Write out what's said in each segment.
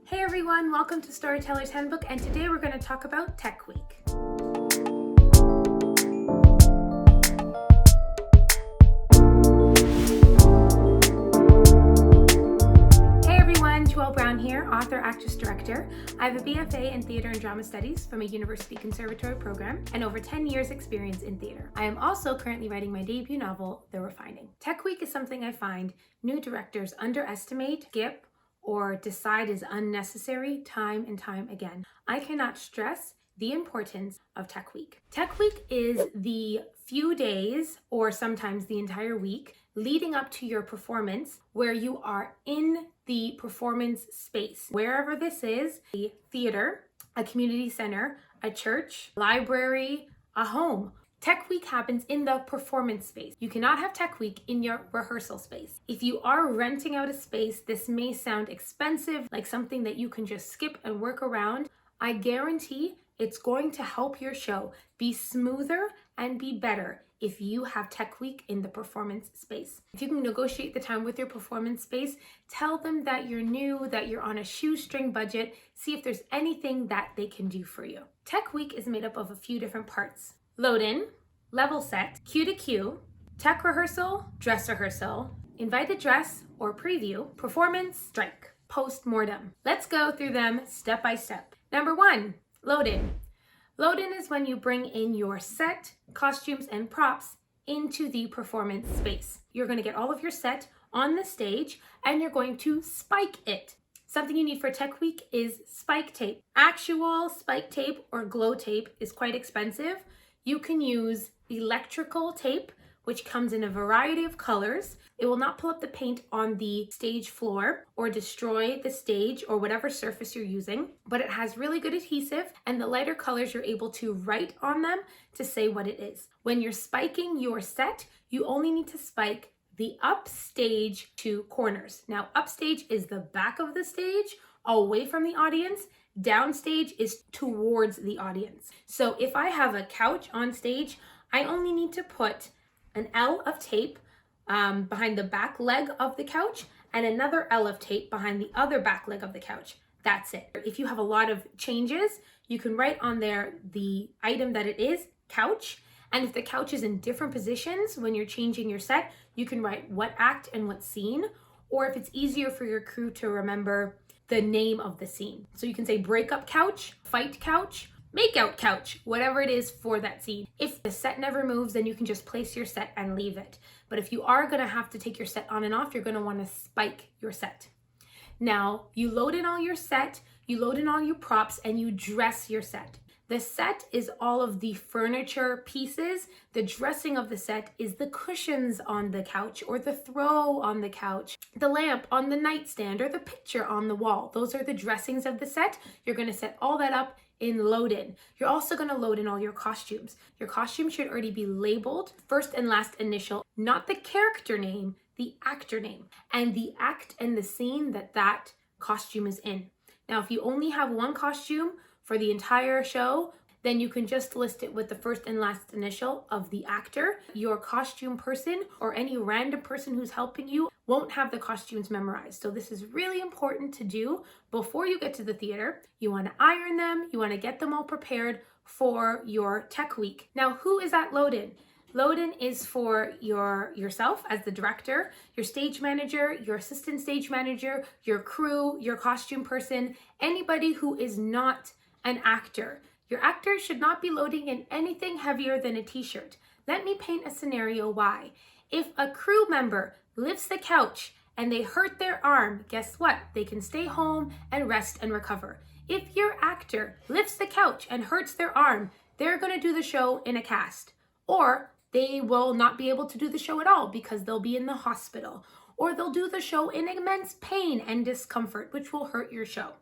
Hey everyone, welcome to Storyteller's Handbook, and today we're going to talk about Tech Week. Hey everyone, Joelle Brown here, author, actress, director. I have a BFA in Theater and Drama Studies from a University Conservatory program and over 10 years experience in theater. I am also currently writing my debut novel, The Refining. Tech Week is something I find new directors underestimate, skip, or decide is unnecessary time and time again. I cannot stress the importance of Tech Week. Tech Week is the few days, or sometimes the entire week, leading up to your performance where you are in the performance space. Wherever this is, a theater, a community center, a church, library, a home. Tech Week happens in the performance space. You cannot have Tech Week in your rehearsal space. If you are renting out a space, this may sound expensive, like something that you can just skip and work around. I guarantee it's going to help your show be smoother and be better if you have Tech Week in the performance space. If you can negotiate the time with your performance space, tell them that you're new, that you're on a shoestring budget, see if there's anything that they can do for you. Tech Week is made up of a few different parts. Load in, level set, cue to cue, tech rehearsal, dress rehearsal, invited dress or preview, performance, strike, post-mortem. Let's go through them step by step. Number 1, load in. Load in is when you bring in your set, costumes, and props into the performance space. You're going to get all of your set on the stage and you're going to spike it. Something you need for Tech Week is spike tape. Actual spike tape or glow tape is quite expensive. You can use electrical tape, which comes in a variety of colors. It will not pull up the paint on the stage floor or destroy the stage or whatever surface you're using, but it has really good adhesive, and the lighter colors you're able to write on them to say what it is. When you're spiking your set, you only need to spike the upstage 2 corners. Now, upstage is the back of the stage, away from the audience. Downstage is towards the audience. So if I have a couch on stage, I only need to put an L of tape behind the back leg of the couch and another L of tape behind the other back leg of the couch. That's it. If you have a lot of changes, you can write on there the item that it is, couch. And if the couch is in different positions when you're changing your set, you can write what act and what scene. Or if it's easier for your crew to remember, the name of the scene. So you can say breakup couch, fight couch, makeout couch, whatever it is for that scene. If the set never moves, then you can just place your set and leave it. But if you are gonna have to take your set on and off, you're gonna wanna spike your set. Now, you load in all your set, you load in all your props, and you dress your set. The set is all of the furniture pieces. The dressing of the set is the cushions on the couch or the throw on the couch, the lamp on the nightstand or the picture on the wall. Those are the dressings of the set. You're going to set all that up in load in. You're also going to load in all your costumes. Your costume should already be labeled, first and last initial, not the character name, the actor name, and the act and the scene that costume is in. Now, if you only have one costume for the entire show, then you can just list it with the first and last initial of the actor. Your costume person or any random person who's helping you won't have the costumes memorized. So this is really important to do before you get to the theater. You want to iron them, you want to get them all prepared for your Tech Week. Now, who is at load in? Load in is for yourself as the director, your stage manager, your assistant stage manager, your crew, your costume person, anybody who is not an actor. Your actor should not be loading in anything heavier than a t-shirt. Let me paint a scenario why. If a crew member lifts the couch and they hurt their arm, guess what? They can stay home and rest and recover. If your actor lifts the couch and hurts their arm, they're going to do the show in a cast. Or they will not be able to do the show at all because they'll be in the hospital. Or they'll do the show in immense pain and discomfort, which will hurt your show.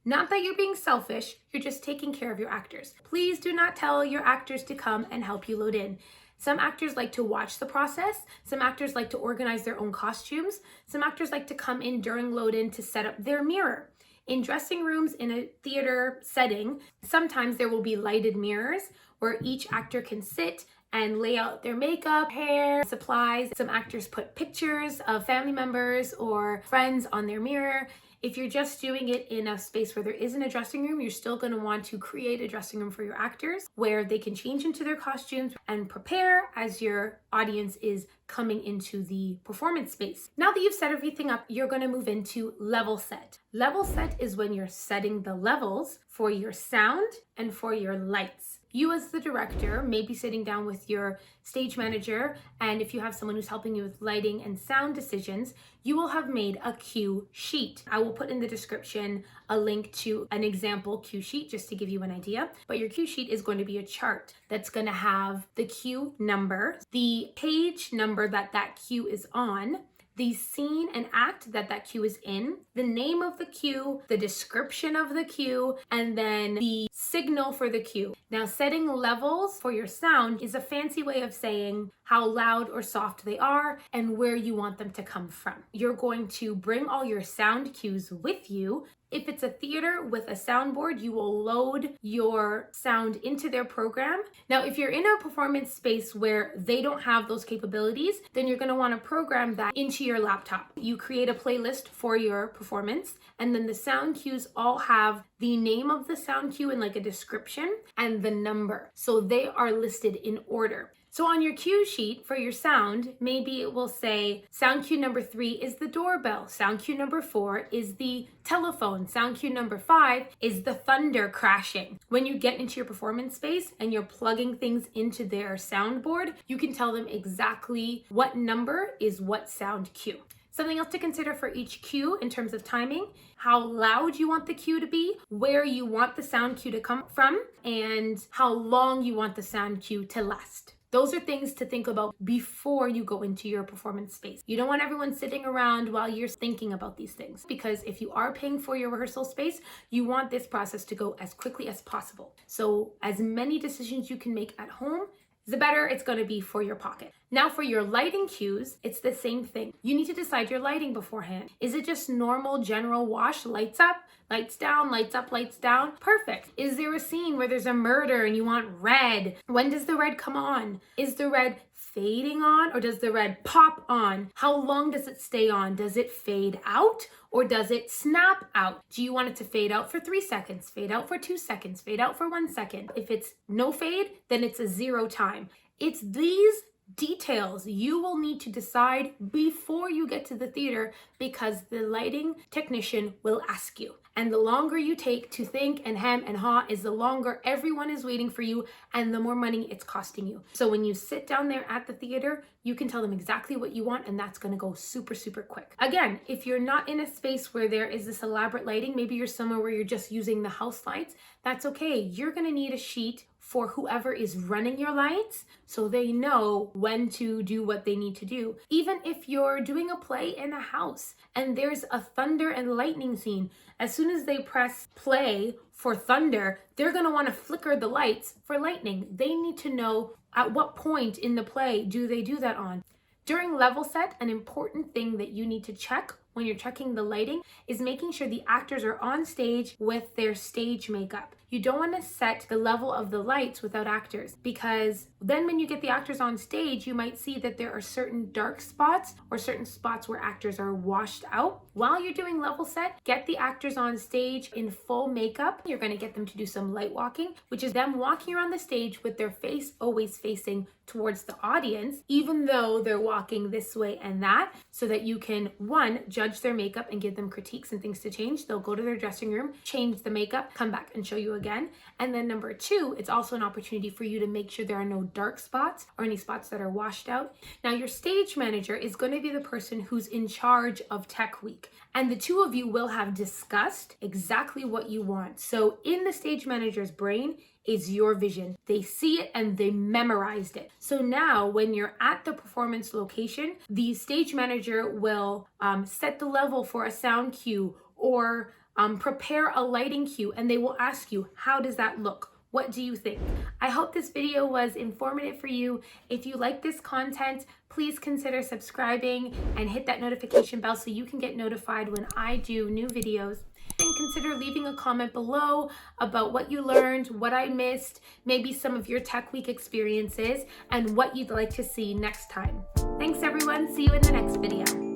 Not that you're being selfish, you're just taking care of your actors. Please do not tell your actors to come and help you load in. Some actors like to watch the process. Some actors like to organize their own costumes. Some actors like to come in during load in to set up their mirror. In dressing rooms in a theater setting, sometimes there will be lighted mirrors where each actor can sit and lay out their makeup, hair, supplies. Some actors put pictures of family members or friends on their mirror. If you're just doing it in a space where there isn't a dressing room, you're still going to want to create a dressing room for your actors where they can change into their costumes and prepare as your audience is coming into the performance space. Now that you've set everything up, you're going to move into level set. Level set is when you're setting the levels for your sound and for your lights. You as the director may be sitting down with your stage manager, and if you have someone who's helping you with lighting and sound decisions, you will have made a cue sheet. I will put in the description a link to an example cue sheet just to give you an idea. But your cue sheet is going to be a chart that's going to have the cue number, the page number that cue is on, the scene and act that cue is in, the name of the cue, the description of the cue, and then the signal for the cue. Now, setting levels for your sound is a fancy way of saying how loud or soft they are and where you want them to come from. You're going to bring all your sound cues with you. If it's a theater with a soundboard, you will load your sound into their program. Now, if you're in a performance space where they don't have those capabilities, then you're going to want to program that into your laptop. You create a playlist for your performance, and then the sound cues all have the name of the sound cue and like a description and the number. So they are listed in order. So on your cue sheet for your sound, maybe it will say sound cue number 3 is the doorbell. Sound cue number 4 is the telephone. Sound cue number 5 is the thunder crashing. When you get into your performance space and you're plugging things into their soundboard, you can tell them exactly what number is what sound cue. Something else to consider for each cue in terms of timing, how loud you want the cue to be, where you want the sound cue to come from, and how long you want the sound cue to last. Those are things to think about before you go into your performance space. You don't want everyone sitting around while you're thinking about these things, because if you are paying for your rehearsal space, you want this process to go as quickly as possible. So as many decisions you can make at home, the better it's going to be for your pocket. Now for your lighting cues, it's the same thing. You need to decide your lighting beforehand. Is it just normal general wash, lights up, lights down, lights up, lights down? Perfect. Is there a scene where there's a murder and you want red? When does the red come on? Is the red fading on or does the red pop on? How long does it stay on? Does it fade out or does it snap out? Do you want it to fade out for 3 seconds, fade out for 2 seconds, fade out for 1 second? If it's no fade, then it's a 0 time. It's these details you will need to decide before you get to the theater, because the lighting technician will ask you. And the longer you take to think and hem and haw is the longer everyone is waiting for you and the more money it's costing you. So when you sit down there at the theater, you can tell them exactly what you want and that's going to go super, super quick. Again, if you're not in a space where there is this elaborate lighting, maybe you're somewhere where you're just using the house lights, that's okay. You're going to need a sheet for whoever is running your lights so they know when to do what they need to do. Even if you're doing a play in a house and there's a thunder and lightning scene, as soon as they press play for thunder, they're going to want to flicker the lights for lightning. They need to know at what point in the play do they do that on. During level set, an important thing that you need to check when you're checking the lighting is making sure the actors are on stage with their stage makeup. You don't want to set the level of the lights without actors, because then when you get the actors on stage, you might see that there are certain dark spots or certain spots where actors are washed out. While you're doing level set, get the actors on stage in full makeup. You're going to get them to do some light walking, which is them walking around the stage with their face always facing towards the audience, even though they're walking this way and that, so that you can, one, judge their makeup and give them critiques and things to change. They'll go to their dressing room, change the makeup, come back and show you again. And then number 2, it's also an opportunity for you to make sure there are no dark spots or any spots that are washed out. Now, your stage manager is going to be the person who's in charge of Tech Week, and the two of you will have discussed exactly what you want. So in the stage manager's brain is your vision. They see it and they memorized it. So now when you're at the performance location, the stage manager will set the level for a sound cue or prepare a lighting cue, and they will ask you, how does that look? What do you think? I hope this video was informative for you. If you like this content, please consider subscribing and hit that notification bell so you can get notified when I do new videos. And consider leaving a comment below about what you learned, what I missed, maybe some of your Tech Week experiences, and what you'd like to see next time. Thanks everyone, see you in the next video.